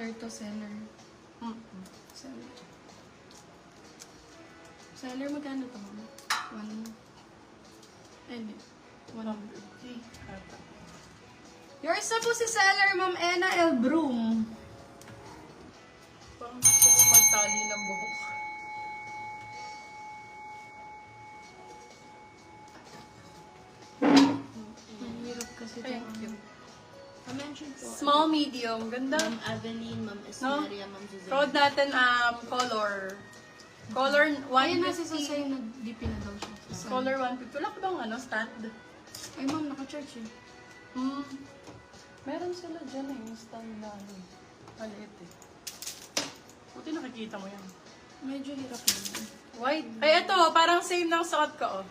To seller. Seller. Seller, magkano to, ma'am? Hindi. 150. Yours na po si seller, Ma'am Ena L. Broom. Parang gusto ko magtali ng buhok. Mahirap kasi ito. Thank you. I-mention po. Small, medium. Ganda. Ma'am Aveline, Ma'am Esmeria, Ma'am Suzanne. Code natin, color. Color Ayun na si 150. Sasay, nag-DP na daw siya. Sasay. Color 150. Wala ka bang stand? Ay, ma'am, naka-church eh. Meron sila dyan eh, yung stand na ano. Maliit eh. Buti nakikita mo yan. Medyo hirap naman. White. Ay, ito, parang same ng suot ko, oh.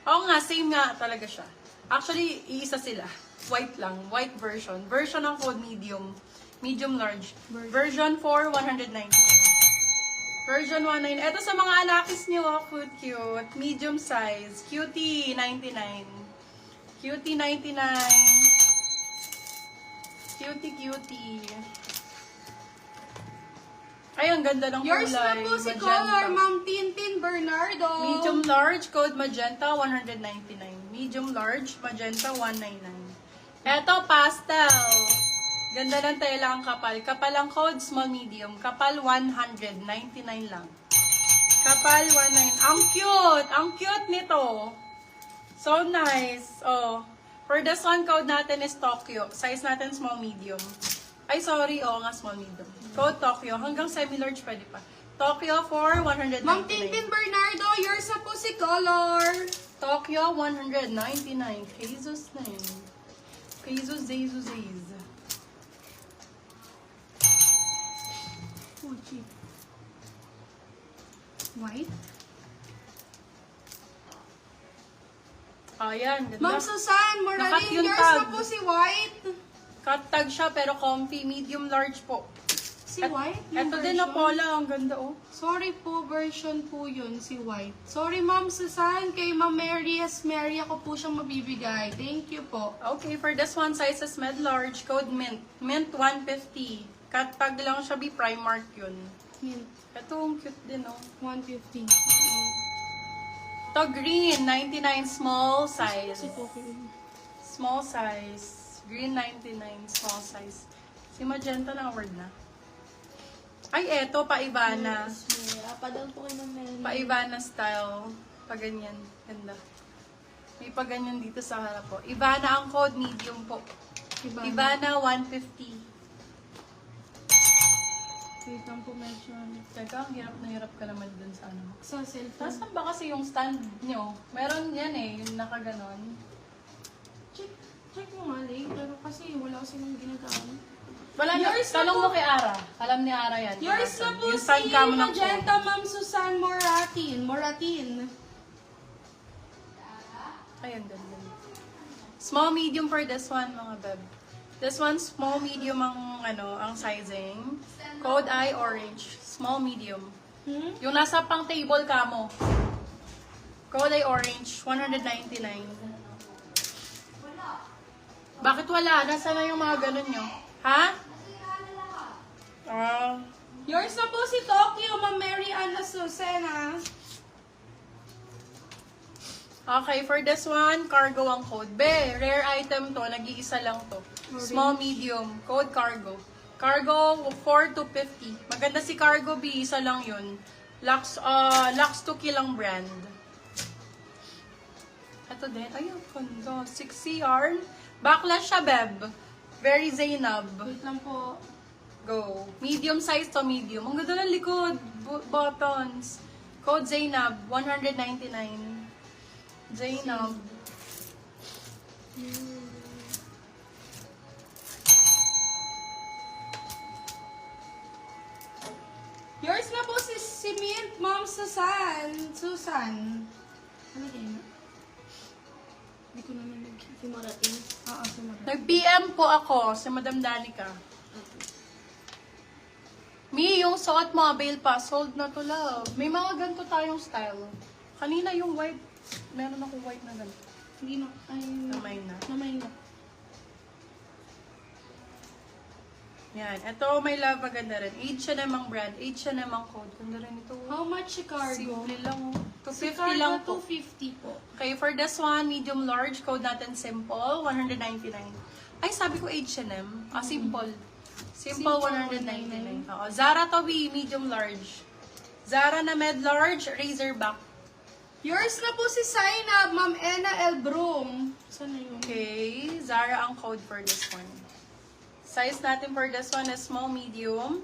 Oo nga, same nga talaga siya. Actually, iisa sila. White lang. White version. Version ng code medium. Medium large. Version 4, 199. Version 19. Ito sa mga alakis nyo, oh, cute. Medium size. Cutie, 99. Cutie, 99. Cutie. Ay, ang ganda ng kulay. Yours na po si Magenta. color, Ma'am Tintin Bernardo. Medium large, code magenta, 199. Medium large, magenta, 199. Eto, pastel. Ganda ng tela ang kapal. Kapal ang code, small medium. Kapal, 199 lang. Kapal, 199. Ang cute! Ang cute nito. So nice. Oh. For this one, code natin is Tokyo. Size natin, small medium. Ay, sorry. Oo nga, small medium. Code Tokyo. Hanggang semi-large pwede pa. Tokyo for 199. Ma'am Tintin Bernardo, yours na po si color. Tokyo, 199. Jesus name. Jesus. Oh, cheap. White? Ayan, ganda. Ma'am Susan Nakat Moralin, yung yours tag. na po si White. Cut tag siya pero comfy. Medium large po. Si White? Yung Ito din na version? pola. Ang ganda oh. Sorry po, version po yun, si White. Sorry, Ma'am Susan. Kay Ma'am Mary Esmeria ko po siyang mabibigay. Thank you po. Okay, for this one, sizes med large. Code mint. Mint 150. Cut tag lang siya. Be Primark yun. Mint. Ito, ang cute din oh. 150. Ito, green. 99 small size. Si Poki. Small size. Green 99 small size. Si magenta na word na. Ay, eto, pa-Ivana. Esmeria. Padal po kay Ma'am Mary. Pa-Ivana style. Pa-ganyan. Ganda. May pa-ganyan dito sa harap po. Ivana ang code, medium po. Ivana 150. Wait lang po, medyo. Teka, ang hirap ka naman dun sa ano. Sa cellphone. Nasaan ba kasi yung stand nyo? Meron yan eh, yung nakaganon. Check mo nga later kasi wala kasi nang ginagamit. Wala na, Yours na talong po. mo kay Ara. Alam ni Ara yan. Yours na po Yung si stand cam ng Magenta, Ma'am Susan Moratin. Ayun, ganda. Small, medium for this one, mga beb. This one, small, medium ang, ang sizing. Code I, orange. Small, medium. Yung nasa pang table ka mo. Code I, orange. 199. Bakit wala? Nasaan na yung mga ganun nyo? Ha? Yours na po si Tokyo, Ma'am Mary Ana Susana. Okay, for this one, cargo ang code. Be, rare item to. Nag-iisa lang to. Small, medium. Code cargo. Cargo, 4 to 50. Maganda si Cargo B. Isa lang yun. Lux to Kilang brand. Ito din. Ayun, kondo. 6C yarn. Backlash siya, beb. Very Zainab. Wait lang po. Go. Medium size to medium. Ang ganda ng likod. Buttons. Code Zainab, 199. Zainab. Yours na po si Mint, Ma'am Susan. Ano kayo? Hindi ko naman Si Moratin. Oo, si Mara. Nag-PM po ako sa Madam Danica. Mi, yung suot mo, avail pa. Sold na to, love. May mga ganito tayong style. Kanina yung white. Meron ako white na ganito. Hindi na. Ay, Namay na. namay na. Yan. Ito, may love, maganda rin. H&M ang brand. H&M ang code. Ganda rin ito. How much si cargo? Simple lang. Si 250 cargo, lang po. 250 po. Okay, for this one, medium large, code natin simple, 199. Ay, sabi ko H&M. Simple. Simple, 199. Oo. Zara to be medium large. Zara na med large, razorback. Yours na po si Zainab, Ma'am Ena Elbrum. Saan na yun? Okay, Zara ang code for this one. Size natin for this one is small, medium.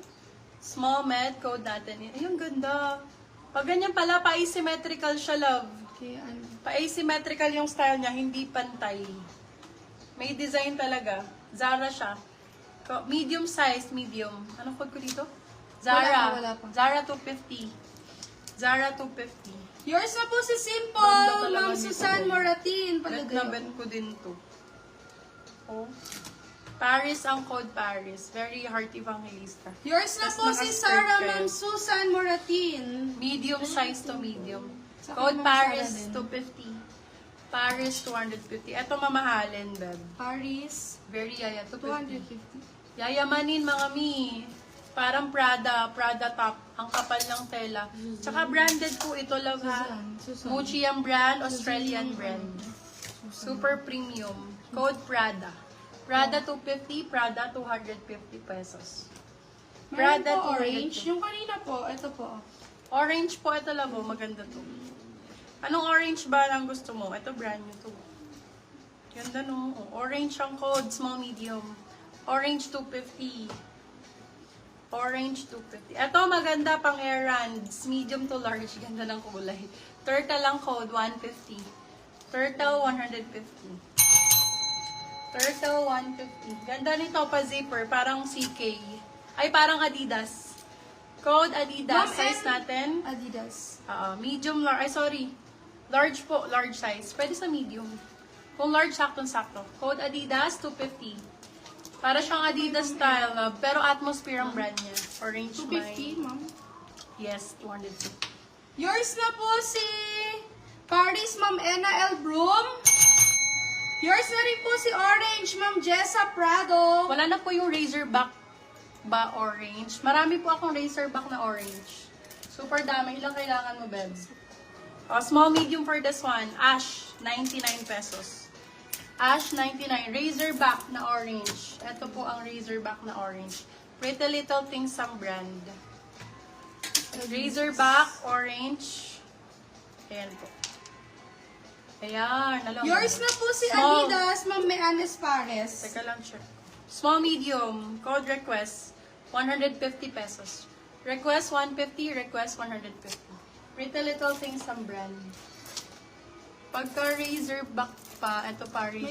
Small, med, code natin. Ayun, ganda. Pag ganyan pala, pa-asymmetrical siya, love. Okay, ano? Pa-asymmetrical yung style niya, hindi pantay. May design talaga. Zara siya. Medium size, medium. Anong code ko dito? Zara. Wala pa. Zara 250. Zara 250. Yours na po si Simple, Ganda talaga Ma'am nito, Susan guys. Moratin. Bet na Palagay. bet ko din to. Oh. Paris ang code Paris. Very heart evangelista. Yours na Tas po si naka-skirt Sarah, kayo. Ma'am Susan Moratin. Medium size to medium. Saka Code Ma'am Paris Sarah din. 250. Paris 250. Ito mamahalin, beb. Paris, Very yaya. 250. 250. Yayamanin mga mi. Parang Prada top. Ang kapal ng tela. Tsaka branded po ito, love ha. Susan. Muji ang brand, Australian brand. Super premium. Code Prada. Prada 250, Prada 250 pesos. Meron Prada po 250. orange. Yung kanina po, ito po. Orange po, ito labo. Maganda to. Anong orange ba ang gusto mo? Ito brand new to. Ganda no. Orange ang code, small, medium. Orange 250. Orange 250. Ito maganda pang errands. Medium to large. Ganda ng kulay. Turtle ang code, 150. Turtle, 150. Turtle, 150. Ganda nito pa zipper. Parang CK. Ay, parang Adidas. Code Adidas. Ma'am, Size natin. Adidas. Medium, large. Ay, sorry. Large po. Large size. Pwede sa medium. Kung large, saktong-sakto. Code Adidas, 250. Para siyang Adidas style, pero atmosphere ang brand niya. Orange 250, my... ma'am. Yes, 250. Yours na po si Paris, Ma'am Ena Elbrum. Yours na rin po si Orange, Ma'am Jessa Prado. Wala na po yung razorback ba orange. Marami po akong razorback na orange. Super dami. Ilang kailangan mo, Bebs? Small, medium for this one. Ash, 99 pesos. Ash, 99. Razorback na orange. Ito po ang razorback na orange. Pretty Little Things ang brand. Razorback, orange. Ayan po. Ayan. Alam mo. Yours na po si Small. Adidas, Ma'am Meanes Pares. Teka lang, check. Small, medium. Code request, 150 pesos. Request 150, request 150. Pretty Little Things ang brand. Pagka razorback pa, ito pa razor.